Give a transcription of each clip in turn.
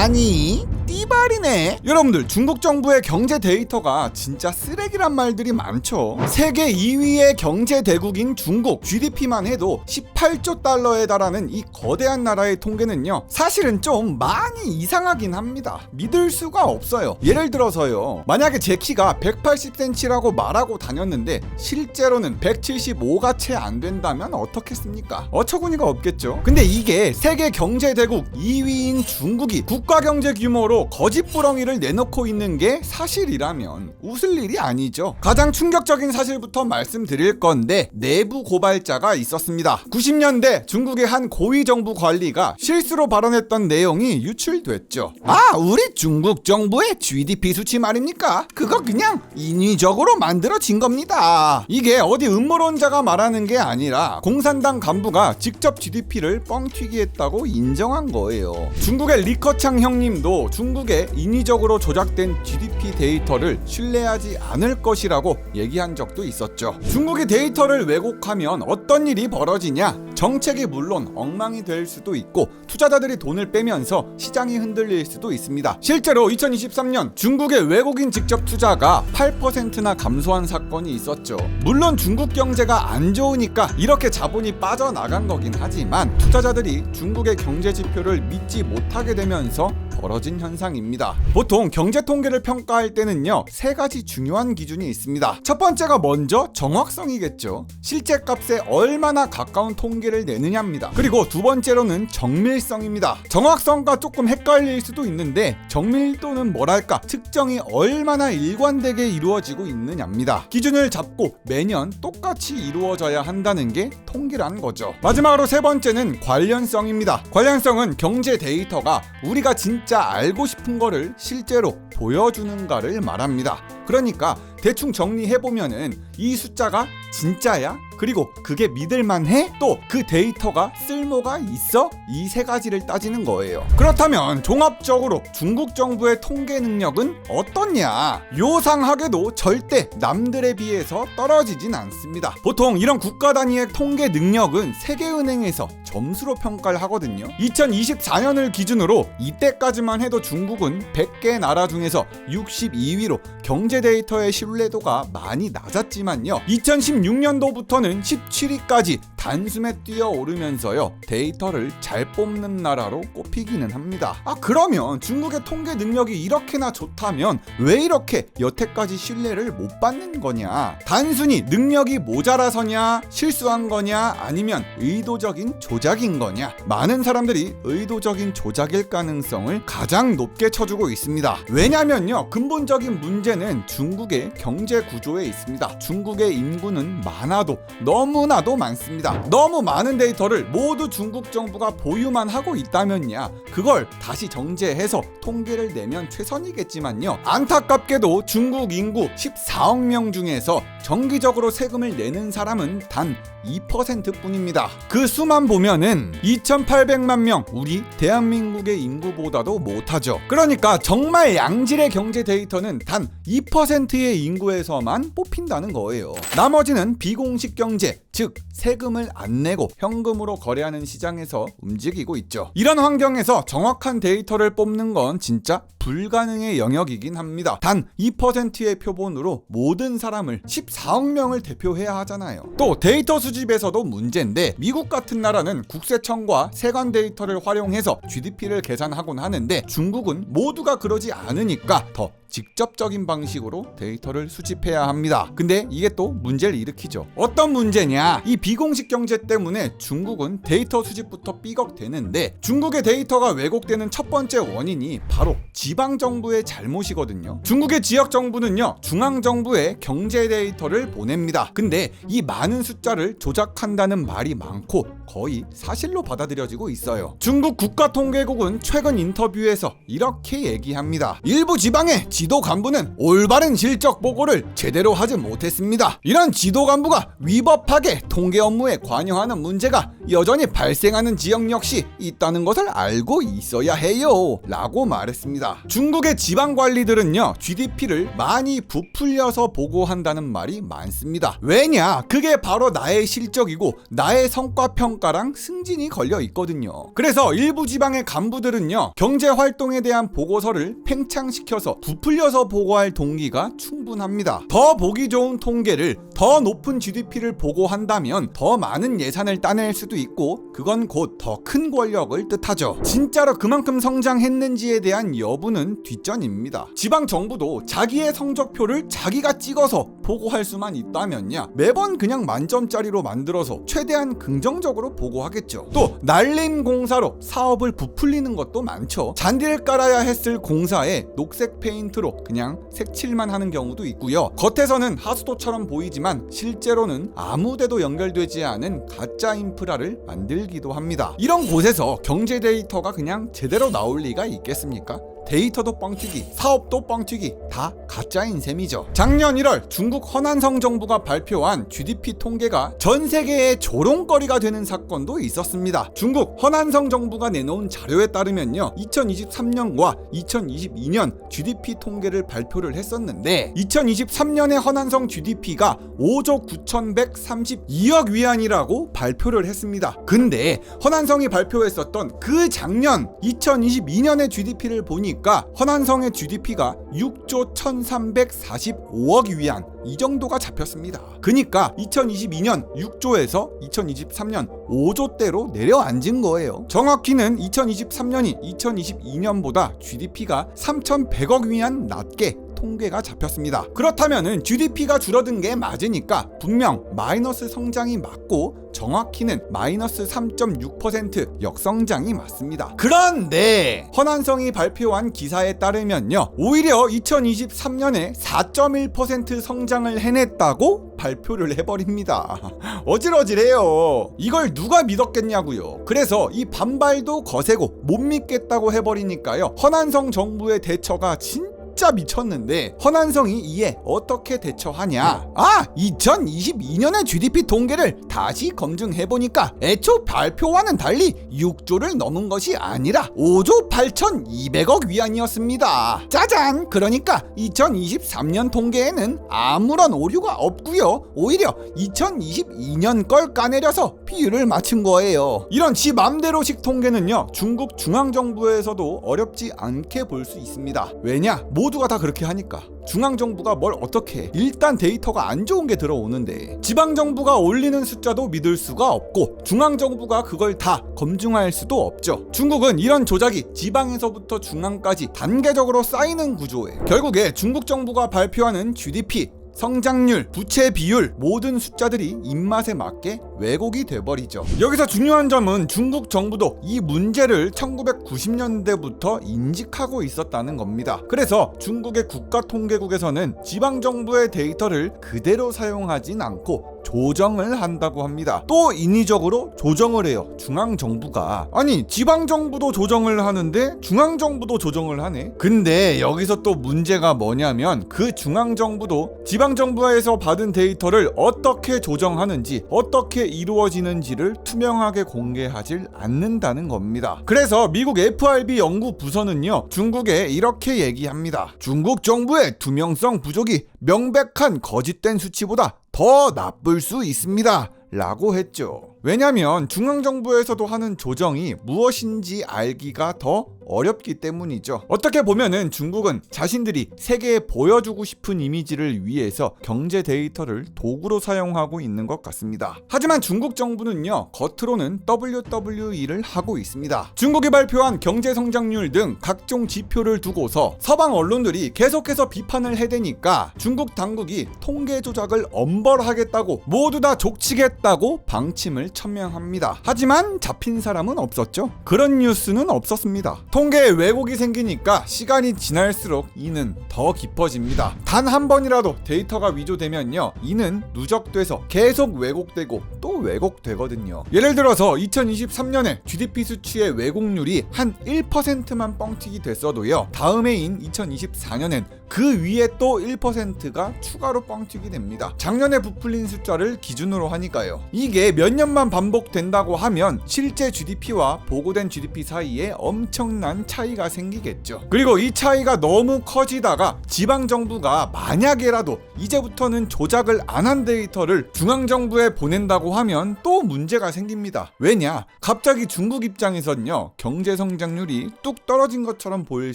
아니 띠발이네. 여러분들, 중국 정부의 경제 데이터가 진짜 쓰레기란 말들이 많죠. 세계 2위의 경제 대국인 중국, GDP만 해도 18조 달러에 달하는 이 거대한 나라의 통계는요, 사실은 좀 많이 이상하긴 합니다. 믿을 수가 없어요. 예를 들어서요, 만약에 제 키가 180cm라고 말하고 다녔는데 실제로는 175가 채 안 된다면 어떻겠습니까? 어처구니가 없겠죠. 근데 이게 세계 경제 대국 2위인 중국이 국가 경제 규모로 거짓부렁이를 내놓고 있는 게 사실이라면 웃을 일이 아니죠. 가장 충격적인 사실부터 말씀드릴 건데, 내부 고발자가 있었습니다. 90년대 중국의 한 고위 정부 관리가 실수로 발언했던 내용이 유출됐죠. 우리 중국 정부의 GDP 수치 말입니까? 그거 그냥 인위적으로 만들어진 겁니다. 이게 어디 음모론자가 말하는 게 아니라 공산당 간부가 직접 GDP를 뻥튀기했다고 인정한 거예요. 중국의 리커창 형님도 중국의 인위적으로 조작된 GDP 데이터를 신뢰하지 않을 것이라고 얘기한 적도 있었죠. 중국이 데이터를 왜곡하면 어떤 일이 벌어지냐? 정책이 물론 엉망이 될 수도 있고 투자자들이 돈을 빼면서 시장이 흔들릴 수도 있습니다. 실제로 2023년 중국의 외국인 직접 투자가 8%나 감소한 사건이 있었죠. 물론 중국 경제가 안 좋으니까 이렇게 자본이 빠져나간 거긴 하지만 투자자들이 중국의 경제 지표를 믿지 못하게 되면서 벌어진 현상입니다. 보통 경제 통계를 평가할 때는요, 세 가지 중요한 기준이 있습니다. 첫 번째가 먼저 정확성이겠죠. 실제 값에 얼마나 가까운 통계를 내느냐입니다. 그리고 두 번째로는 정밀성입니다. 정확성과 조금 헷갈릴 수도 있는데 정밀도는 뭐랄까, 측정이 얼마나 일관되게 이루어지고 있느냐입니다. 기준을 잡고 매년 똑같이 이루어져야 한다는 게 통계란 거죠. 마지막으로 세 번째는 관련성입니다. 관련성은 경제 데이터가 우리가 진짜 알고 싶은 거를 실제로 보여주는가를 말합니다. 그러니까 대충 정리해보면은 이 숫자가 진짜야? 그리고 그게 믿을만해? 또 그 데이터가 쓸모가 있어? 이 세 가지를 따지는 거예요. 그렇다면 종합적으로 중국 정부의 통계 능력은 어떻냐? 요상하게도 절대 남들에 비해서 떨어지진 않습니다. 보통 이런 국가 단위의 통계 능력은 세계은행에서 점수로 평가를 하거든요. 2024년을 기준으로 이때까지만 해도 중국은 100개 나라 중에서 62위로 경제 데이터의 신뢰도가 많이 낮았지만요, 2016년도부터는 17위까지 단숨에 뛰어오르면서요, 데이터를 잘 뽑는 나라로 꼽히기는 합니다. 그러면 중국의 통계 능력이 이렇게나 좋다면 왜 이렇게 여태까지 신뢰를 못 받는 거냐? 단순히 능력이 모자라서냐? 실수한 거냐? 아니면 의도적인 조작인 거냐? 많은 사람들이 의도적인 조작일 가능성을 가장 높게 쳐주고 있습니다. 왜냐면요, 근본적인 문제는 중국의 경제 구조에 있습니다. 중국의 인구는 많아도 너무나도 많습니다. 너무 많은 데이터를 모두 중국 정부가 보유만 하고 있다면야 그걸 다시 정제해서 통계를 내면 최선이겠지만요, 안타깝게도 중국 인구 14억 명 중에서 정기적으로 세금을 내는 사람은 단 2% 뿐입니다. 그 수만 보면은 2,800만 명, 우리 대한민국의 인구보다도 못하죠. 그러니까 정말 양질의 경제 데이터는 단 2%의 인구에서만 뽑힌다는 거예요. 나머지는 비공식 경제, 즉 세금을 안 내고 현금으로 거래하는 시장에서 움직이고 있죠. 이런 환경에서 정확한 데이터를 뽑는 건 진짜 불가능의 영역이긴 합니다. 단 2%의 표본으로 모든 사람을 14억 명을 대표해야 하잖아요. 또 데이터 수집에서도 문제인데, 미국 같은 나라는 국세청과 세관 데이터를 활용해서 GDP를 계산하곤 하는데 중국은 모두가 그러지 않으니까 더 직접적인 방식으로 데이터를 수집해야 합니다. 근데 이게 또 문제를 일으키죠. 어떤 문제냐? 이 비공식 경제 때문에 중국은 데이터 수집부터 삐걱대는데, 중국의 데이터가 왜곡되는 첫 번째 원인이 바로 지방정부의 잘못이거든요. 중국의 지역정부는요, 중앙정부에 경제 데이터를 보냅니다. 근데 이 많은 숫자를 조작한다는 말이 많고 거의 사실로 받아들여지고 있어요. 중국 국가통계국은 최근 인터뷰에서 이렇게 얘기합니다. 일부 지방의 지도 간부는 올바른 실적 보고를 제대로 하지 못했습니다. 이런 지도 간부가 위법하게 통계 업무에 관여하는 문제가 여전히 발생하는 지역 역시 있다는 것을 알고 있어야 해요 라고 말했습니다. 중국의 지방관리들은요, GDP를 많이 부풀려서 보고한다는 말이 많습니다. 왜냐? 그게 바로 나의 실적이고 나의 성과 평가랑 승진이 걸려 있거든요. 그래서 일부 지방의 간부들은요, 경제 활동에 대한 보고서를 팽창시켜서 부풀려서 보고할 동기가 충분합니다. 더 보기 좋은 통계를, 더 높은 GDP를 보고한다면 더 많은 예산을 따낼 수도 있고, 그건 곧 더 큰 권력을 뜻하죠. 진짜로 그만큼 성장했는지에 대한 여부는 뒷전입니다. 지방 정부도 자기의 성적표를 자기가 찍어서 보고할 수만 있다면야 매번 그냥 만점짜리로 만들어서 최대한 긍정적으로 보고하겠죠. 또 날림공사로 사업을 부풀리는 것도 많죠. 잔디를 깔아야 했을 공사에 녹색 페인트로 그냥 색칠만 하는 경우도 있고요. 겉에서는 하수도처럼 보이지만 실제로는 아무데도 연결되지 않은 가짜 인프라를 만들기도 합니다. 이런 곳에서 경제 데이터가 그냥 제대로 나올 리가 있겠습니까? 데이터도 뻥튀기, 사업도 뻥튀기, 다 가짜인 셈이죠. 작년 1월 중국 허난성 정부가 발표한 GDP 통계가 전 세계의 조롱거리가 되는 사건도 있었습니다. 중국 허난성 정부가 내놓은 자료에 따르면요, 2023년과 2022년 GDP 통계를 발표를 했었는데 2023년의 허난성 GDP가 5조 9,132억 위안이라고 발표를 했습니다. 근데 허난성이 발표했었던 그 작년 2022년의 GDP를 보니 허난성의 GDP가 6조 1345억 위안, 이 정도가 잡혔습니다. 그니까 2022년 6조에서 2023년 5조대로 내려앉은 거예요. 정확히는 2023년이 2022년보다 GDP가 3,100억 위안 낮게 통계가 잡혔습니다. 그렇다면은 GDP가 줄어든 게 맞으니까 분명 마이너스 성장이 맞고 정확히는 마이너스 3.6% 역성장이 맞습니다. 그런데 허난성이 발표한 기사에 따르면요, 오히려 2023년에 4.1% 성장을 해냈다고 발표를 해버립니다. 어질어질해요. 이걸 누가 믿었겠냐고요. 그래서 이 반발도 거세고 못 믿겠다고 해버리니까요, 허난성 정부의 대처가 진짜 미쳤는데 허난성이 이에 어떻게 대처하냐? 2022년의 GDP 통계를 다시 검증해보니까 애초 발표와는 달리 6조를 넘은 것이 아니라 5조 8,200억 위안이었습니다. 짜잔! 그러니까 2023년 통계에는 아무런 오류가 없고요, 오히려 2022년 걸 까내려서 비율을 맞춘 거예요. 이런 지 맘대로식 통계는요, 중국 중앙정부에서도 어렵지 않게 볼 수 있습니다. 왜냐? 모두가 다 그렇게 하니까. 중앙정부가 뭘 어떻게 해. 일단 데이터가 안 좋은 게 들어오는데 지방정부가 올리는 숫자도 믿을 수가 없고 중앙정부가 그걸 다 검증할 수도 없죠. 중국은 이런 조작이 지방에서부터 중앙까지 단계적으로 쌓이는 구조예요. 결국에 중국 정부가 발표하는 GDP, 성장률, 부채 비율, 모든 숫자들이 입맛에 맞게 왜곡이 돼버리죠. 여기서 중요한 점은 중국 정부도 이 문제를 1990년대부터 인식하고 있었다는 겁니다. 그래서 중국의 국가통계국에서는 지방정부의 데이터를 그대로 사용하진 않고 조정을 한다고 합니다. 또 인위적으로 조정을 해요, 중앙정부가. 아니, 지방정부도 조정을 하는데 중앙정부도 조정을 하네. 근데 여기서 또 문제가 뭐냐면 그 중앙정부도 지방정부에서 받은 데이터를 어떻게 조정하는지, 어떻게 이루어지는지를 투명하게 공개하질 않는다는 겁니다. 그래서 미국 FRB 연구부서는요, 중국에 이렇게 얘기합니다. 중국 정부의 투명성 부족이 명백한 거짓된 수치보다 더 나쁠 수 있습니다 라고 했죠. 왜냐면 중앙정부에서도 하는 조정이 무엇인지 알기가 더 어렵기 때문이죠. 어떻게 보면은 중국은 자신들이 세계에 보여주고 싶은 이미지를 위해서 경제 데이터를 도구로 사용하고 있는 것 같습니다. 하지만 중국 정부는요, 겉으로는 WWE를 하고 있습니다. 중국이 발표한 경제 성장률 등 각종 지표를 두고서 서방 언론들이 계속해서 비판을 해대니까 중국 당국이 통계 조작을 엄벌하겠다고, 모두 다 족치겠다고 방침을 천명합니다. 하지만 잡힌 사람은 없었죠. 그런 뉴스는 없었습니다. 통계에 왜곡이 생기니까 시간이 지날수록 이는 더 깊어집니다. 단 한 번이라도 데이터가 위조되면요, 이는 누적돼서 계속 왜곡되고 또 왜곡되거든요. 예를 들어서 2023년에 GDP 수치의 왜곡률이 한 1%만 뻥튀기 됐어도요, 다음 해인 2024년엔 그 위에 또 1%가 추가로 뻥튀기 됩니다. 작년에 부풀린 숫자를 기준으로 하니까요. 이게 몇 년 만에 이것만 반복된다고 하면 실제 GDP와 보고된 GDP 사이에 엄청난 차이가 생기겠죠. 그리고 이 차이가 너무 커지다가 지방정부가 만약에라도 이제부터는 조작을 안 한 데이터를 중앙정부에 보낸다고 하면 또 문제가 생깁니다. 왜냐? 갑자기 중국 입장에선요, 경제 성장률이 뚝 떨어진 것처럼 보일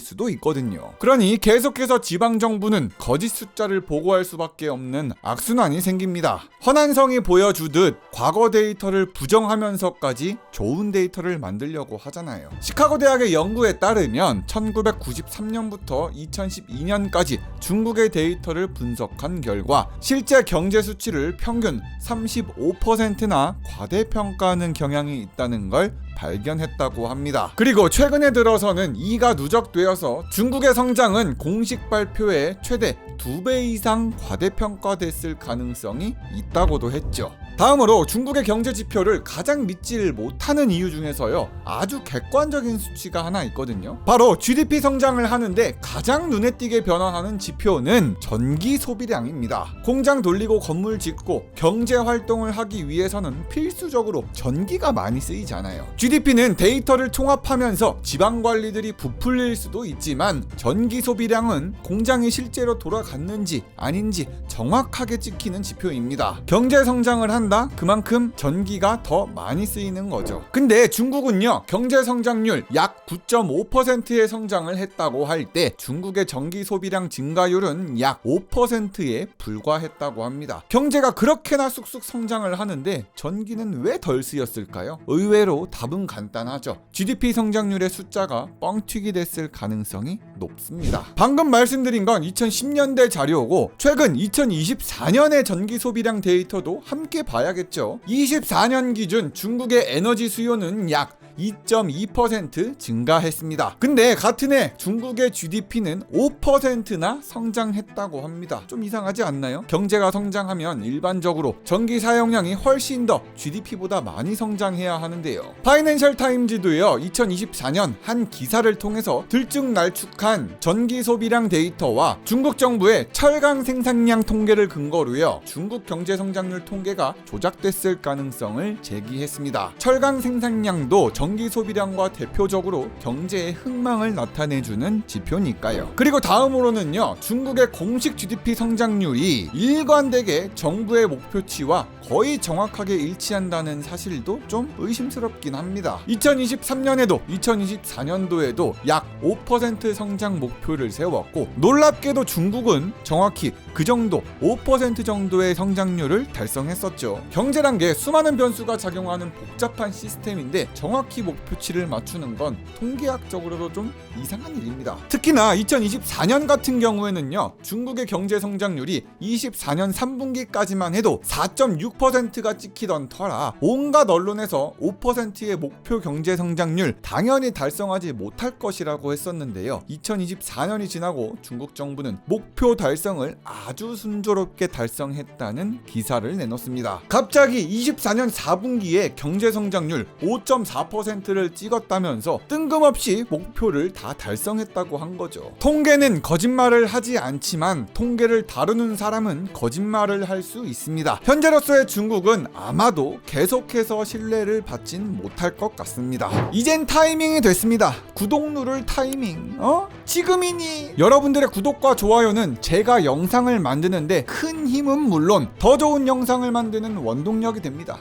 수도 있거든요. 그러니 계속해서 지방정부는 거짓 숫자를 보고할 수밖에 없는 악순환이 생깁니다. 허난성이 보여주듯 과거 데이터를 부정하면서까지 좋은 데이터를 만들려고 하잖아요. 시카고 대학의 연구에 따르면 1993년부터 2012년까지 중국의 데이터를 분석한 결과 실제 경제 수치를 평균 35%나 과대평가하는 경향이 있다는 걸 발견했다고 합니다. 그리고 최근에 들어서는 이가 누적되어서 중국의 성장은 공식 발표에 최대 2배 이상 과대평가됐을 가능성이 있다고도 했죠. 다음으로 중국의 경제 지표를 가장 믿지를 못하는 이유 중에서요, 아주 객관적인 수치가 하나 있거든요. 바로 GDP 성장을 하는데 가장 눈에 띄게 변화하는 지표는 전기 소비량입니다. 공장 돌리고 건물 짓고 경제 활동을 하기 위해서는 필수적으로 전기가 많이 쓰이잖아요. GDP는 데이터를 총합하면서 지방 관리들이 부풀릴 수도 있지만 전기 소비량은 공장이 실제로 돌아갔는지 아닌지 정확하게 찍히는 지표입니다. 경제 성장을 한다? 그만큼 전기가 더 많이 쓰이는 거죠. 근데 중국은요, 경제 성장률 약 9.5%의 성장을 했다고 할 때 중국의 전기 소비량 증가율은 약 5%에 불과했다고 합니다. 경제가 그렇게나 쑥쑥 성장을 하는데 전기는 왜 덜 쓰였을까요? 의외로 답은 간단하죠. GDP 성장률의 숫자가 뻥튀기 됐을 가능성이 높습니다. 방금 말씀드린 건 2010년대 자료고 최근 2024년의 전기 소비량 데이터도 함께 봐야겠죠. 24년 기준 중국의 에너지 수요는 약 2.2% 증가했습니다. 근데 같은 해 중국의 GDP는 5%나 성장했다고 합니다. 좀 이상하지 않나요? 경제가 성장하면 일반적으로 전기 사용량이 훨씬 더 GDP보다 많이 성장해야 하는데요. 파이낸셜 타임즈도요, 2024년 한 기사를 통해서 들쭉날쭉한 전기 소비량 데이터와 중국 정부의 철강 생산량 통계를 근거로요, 중국 경제 성장률 통계가 조작됐을 가능성을 제기했습니다. 철강 생산량도 전기 소비량과 대표적으로 경제의 흥망을 나타내주는 지표니까요. 그리고 다음으로는요, 중국의 공식 GDP 성장률이 일관되게 정부의 목표치와 거의 정확하게 일치한다는 사실도 좀 의심스럽긴 합니다. 2023년에도 2024년도에도 약 5% 성장 목표를 세웠고, 놀랍게도 중국은 정확히 그 정도 5% 정도의 성장률을 달성했었죠. 경제란 게 수많은 변수가 작용하는 복잡한 시스템인데 정확히 목표치를 맞추는 건 통계학적으로도 좀 이상한 일입니다. 특히나 2024년 같은 경우에는요, 중국의 경제 성장률이 24년 3분기까지만 해도 4.6%가 찍히던 터라 온갖 언론에서 5%의 목표 경제 성장률 당연히 달성하지 못할 것이라고 했었는데요. 2024년이 지나고 중국 정부는 목표 달성을 아주 순조롭게 달성했다는 기사를 내놓습니다. 갑자기 24년 4분기에 경제 성장률 5.4%를 찍었다면서 뜬금없이 목표를 다 달성했다고 한 거죠. 통계는 거짓말을 하지 않지만 통계를 다루는 사람은 거짓말을 할 수 있습니다. 현재로서의 중국은 아마도 계속해서 신뢰를 받진 못할 것 같습니다. 이젠 타이밍이 됐습니다. 구독 누를 타이밍. 지금이니? 여러분들의 구독과 좋아요는 제가 영상을 만드는데 큰 힘은 물론 더 좋은 영상을 만드는 원동력이 됩니다.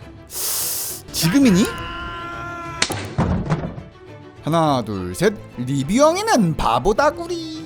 지금이니? 하나 둘 셋, 리뷰형이는 바보다구리.